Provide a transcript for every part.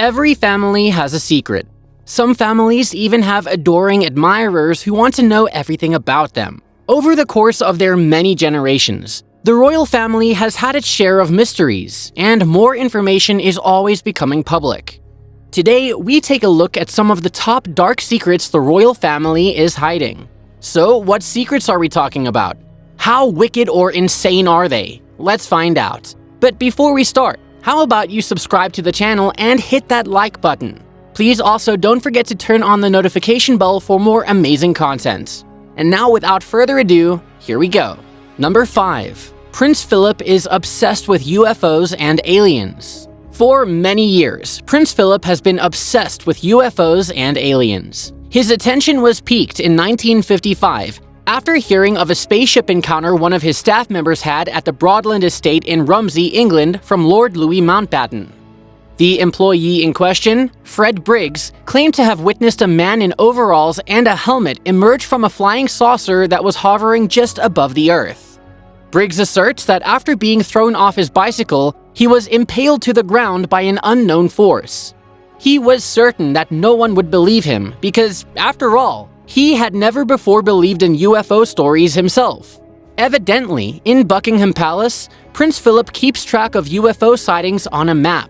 Every family has a secret. Some families even have adoring admirers who want to know everything about them. Over the course of their many generations, the royal family has had its share of mysteries, and more information is always becoming public. Today, we take a look at some of the top dark secrets the royal family is hiding. So, what secrets are we talking about? How wicked or insane are they? Let's find out. But before we start, how about you subscribe to the channel and hit that like button? Please also don't forget to turn on the notification bell for more amazing content. And now without further ado, here we go. Number 5. Prince Philip is obsessed with UFOs and aliens. For many years, Prince Philip has been obsessed with UFOs and aliens. His attention was piqued in 1955 after hearing of a spaceship encounter one of his staff members had at the Broadland estate in Rumsey, England from Lord Louis Mountbatten. The employee in question, Fred Briggs, claimed to have witnessed a man in overalls and a helmet emerge from a flying saucer that was hovering just above the Earth. Briggs asserts that after being thrown off his bicycle, he was impaled to the ground by an unknown force. He was certain that no one would believe him because, after all, he had never before believed in UFO stories himself. Evidently, in Buckingham Palace, Prince Philip keeps track of UFO sightings on a map.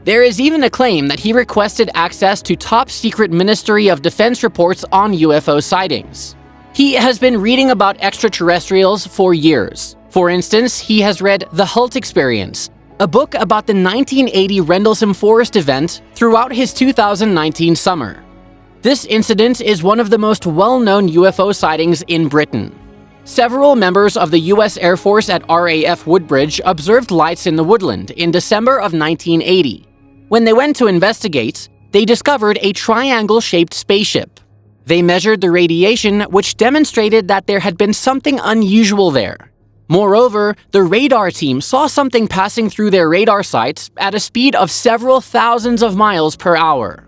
There is even a claim that he requested access to top-secret Ministry of Defense reports on UFO sightings. He has been reading about extraterrestrials for years. For instance, he has read The Hult Experience, a book about the 1980 Rendlesham Forest event throughout his 2019 summer. This incident is one of the most well-known UFO sightings in Britain. Several members of the US Air Force at RAF Woodbridge observed lights in the woodland in December of 1980. When they went to investigate, they discovered a triangle-shaped spaceship. They measured the radiation, which demonstrated that there had been something unusual there. Moreover, the radar team saw something passing through their radar sights at a speed of several thousands of miles per hour.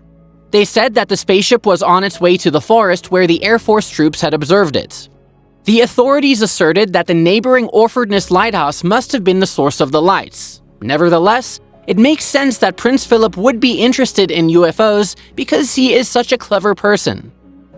They said that the spaceship was on its way to the forest where the Air Force troops had observed it. The authorities asserted that the neighboring Orfordness Lighthouse must have been the source of the lights. Nevertheless, it makes sense that Prince Philip would be interested in UFOs because he is such a clever person.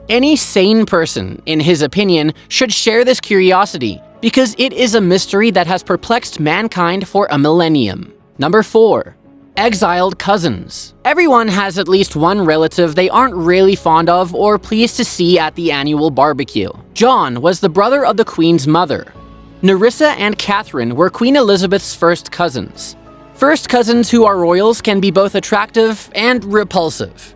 Any sane person, in his opinion, should share this curiosity because it is a mystery that has perplexed mankind for a millennium. Number 4. Exiled Cousins. Everyone has at least one relative they aren't really fond of or pleased to see at the annual barbecue. John was the brother of the Queen's mother. Nerissa and Catherine were Queen Elizabeth's first cousins. First cousins who are royals can be both attractive and repulsive.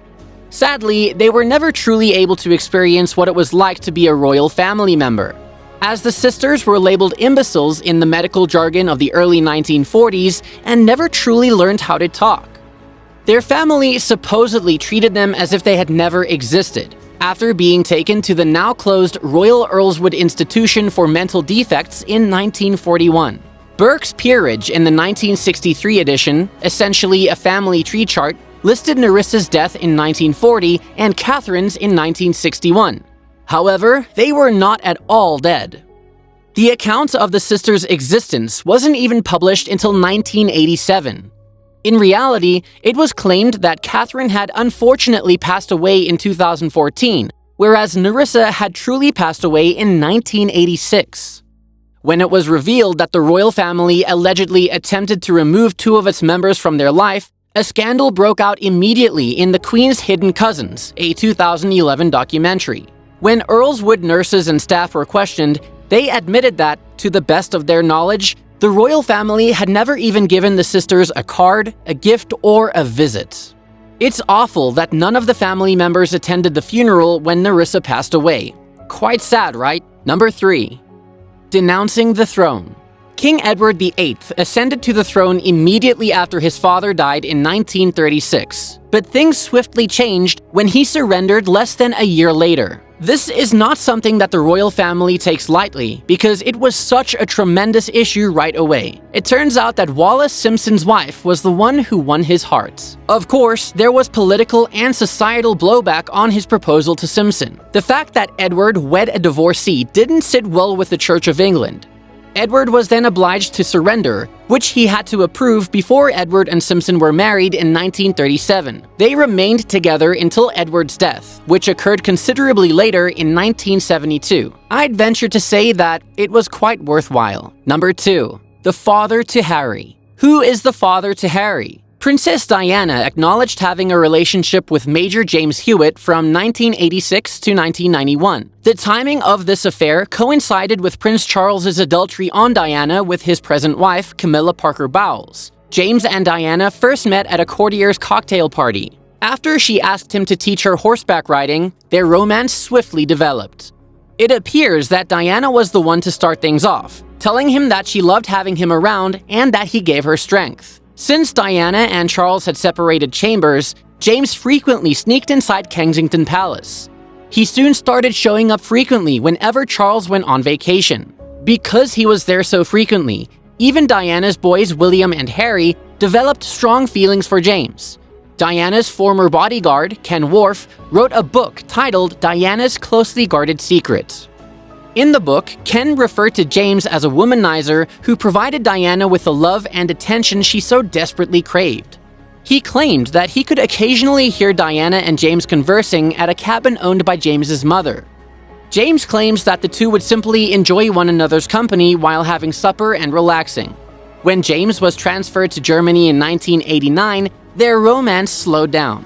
Sadly, they were never truly able to experience what it was like to be a royal family member, as the sisters were labeled imbeciles in the medical jargon of the early 1940s and never truly learned how to talk. Their family supposedly treated them as if they had never existed, after being taken to the now-closed Royal Earlswood Institution for Mental Defects in 1941. Burke's Peerage in the 1963 edition, essentially a family tree chart, listed Nerissa's death in 1940 and Catherine's in 1961. However, they were not at all dead. The account of the sisters' existence wasn't even published until 1987. In reality, it was claimed that Catherine had unfortunately passed away in 2014, whereas Nerissa had truly passed away in 1986. When it was revealed that the royal family allegedly attempted to remove two of its members from their life, a scandal broke out immediately in The Queen's Hidden Cousins, a 2011 documentary. When Earlswood nurses and staff were questioned, they admitted that, to the best of their knowledge, the royal family had never even given the sisters a card, a gift, or a visit. It's awful that none of the family members attended the funeral when Nerissa passed away. Quite sad, right? Number 3. Denouncing the throne. King Edward VIII ascended to the throne immediately after his father died in 1936, but things swiftly changed when he surrendered less than a year later. This is not something that the royal family takes lightly because it was such a tremendous issue right away. It turns out that Wallis Simpson's wife was the one who won his heart. Of course, there was political and societal blowback on his proposal to Simpson. The fact that Edward wed a divorcee didn't sit well with the Church of England. Edward was then obliged to surrender, which he had to approve before Edward and Simpson were married in 1937. They remained together until Edward's death, which occurred considerably later in 1972. I'd venture to say that it was quite worthwhile. Number 2. The father to Harry. Who is the father to Harry? Princess Diana acknowledged having a relationship with Major James Hewitt from 1986 to 1991. The timing of this affair coincided with Prince Charles's adultery on Diana with his present wife, Camilla Parker Bowles. James and Diana first met at a courtier's cocktail party. After she asked him to teach her horseback riding, their romance swiftly developed. It appears that Diana was the one to start things off, telling him that she loved having him around and that he gave her strength. Since Diana and Charles had separated chambers, James frequently sneaked inside Kensington Palace. He soon started showing up frequently whenever Charles went on vacation. Because he was there so frequently, even Diana's boys William and Harry developed strong feelings for James. Diana's former bodyguard, Ken Wharf, wrote a book titled Diana's Closely Guarded Secret. In the book, Ken referred to James as a womanizer who provided Diana with the love and attention she so desperately craved. He claimed that he could occasionally hear Diana and James conversing at a cabin owned by James's mother. James claims that the two would simply enjoy one another's company while having supper and relaxing. When James was transferred to Germany in 1989, their romance slowed down.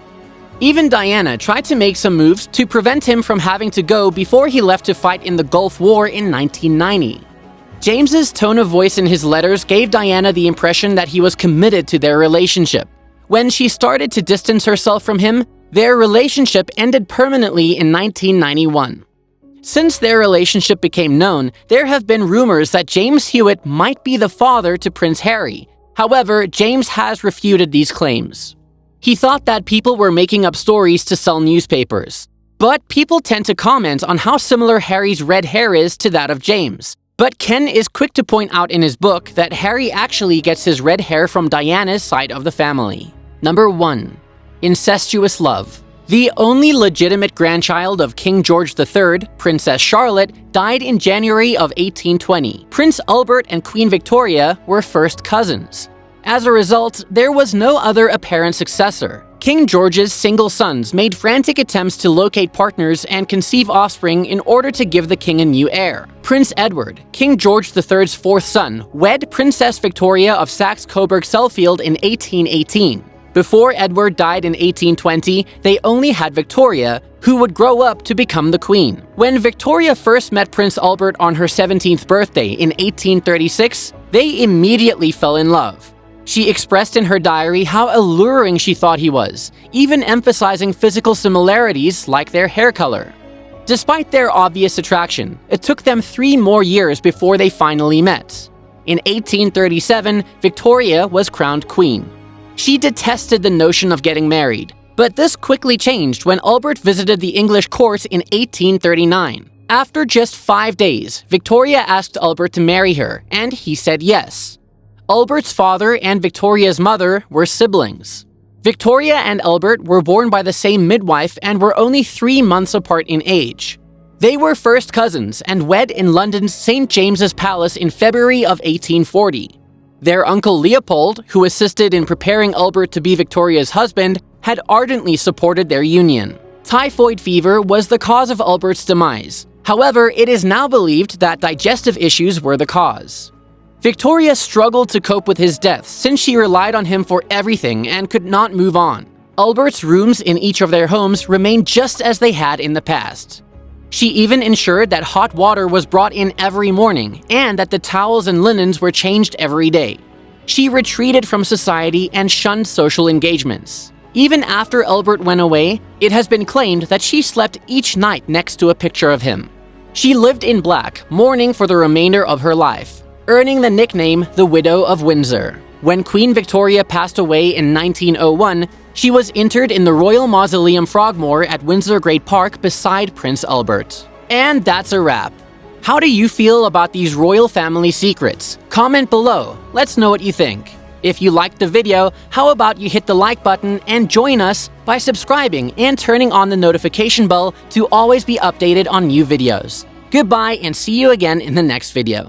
Even Diana tried to make some moves to prevent him from having to go before he left to fight in the Gulf War in 1990. James's tone of voice in his letters gave Diana the impression that he was committed to their relationship. When she started to distance herself from him, their relationship ended permanently in 1991. Since their relationship became known, there have been rumors that James Hewitt might be the father to Prince Harry. However, James has refuted these claims. He thought that people were making up stories to sell newspapers. But people tend to comment on how similar Harry's red hair is to that of James. But Ken is quick to point out in his book that Harry actually gets his red hair from Diana's side of the family. Number 1. Incestuous love. The only legitimate grandchild of King George III, Princess Charlotte, died in January of 1820. Prince Albert and Queen Victoria were first cousins. As a result, there was no other apparent successor. King George's single sons made frantic attempts to locate partners and conceive offspring in order to give the king a new heir. Prince Edward, King George III's fourth son, wed Princess Victoria of Saxe-Coburg-Sellafield in 1818. Before Edward died in 1820, they only had Victoria, who would grow up to become the queen. When Victoria first met Prince Albert on her 17th birthday in 1836, they immediately fell in love. She expressed in her diary how alluring she thought he was, even emphasizing physical similarities like their hair color. Despite their obvious attraction, it took them 3 more years before they finally met. In 1837, Victoria was crowned queen. She detested the notion of getting married, but this quickly changed when Albert visited the English court in 1839. After just 5 days, Victoria asked Albert to marry her, and he said yes. Albert's father and Victoria's mother were siblings. Victoria and Albert were born by the same midwife and were only 3 months apart in age. They were first cousins and wed in London's St. James's Palace in February of 1840. Their uncle Leopold, who assisted in preparing Albert to be Victoria's husband, had ardently supported their union. Typhoid fever was the cause of Albert's demise. However, it is now believed that digestive issues were the cause. Victoria struggled to cope with his death since she relied on him for everything and could not move on. Albert's rooms in each of their homes remained just as they had in the past. She even ensured that hot water was brought in every morning and that the towels and linens were changed every day. She retreated from society and shunned social engagements. Even after Albert went away, it has been claimed that she slept each night next to a picture of him. She lived in black, mourning for the remainder of her life, earning the nickname the Widow of Windsor. When Queen Victoria passed away in 1901, she was interred in the Royal Mausoleum Frogmore at Windsor Great Park beside Prince Albert. And that's a wrap. How do you feel about these royal family secrets? Comment below. Let's know what you think. If you liked the video, how about you hit the like button and join us by subscribing and turning on the notification bell to always be updated on new videos. Goodbye and see you again in the next video.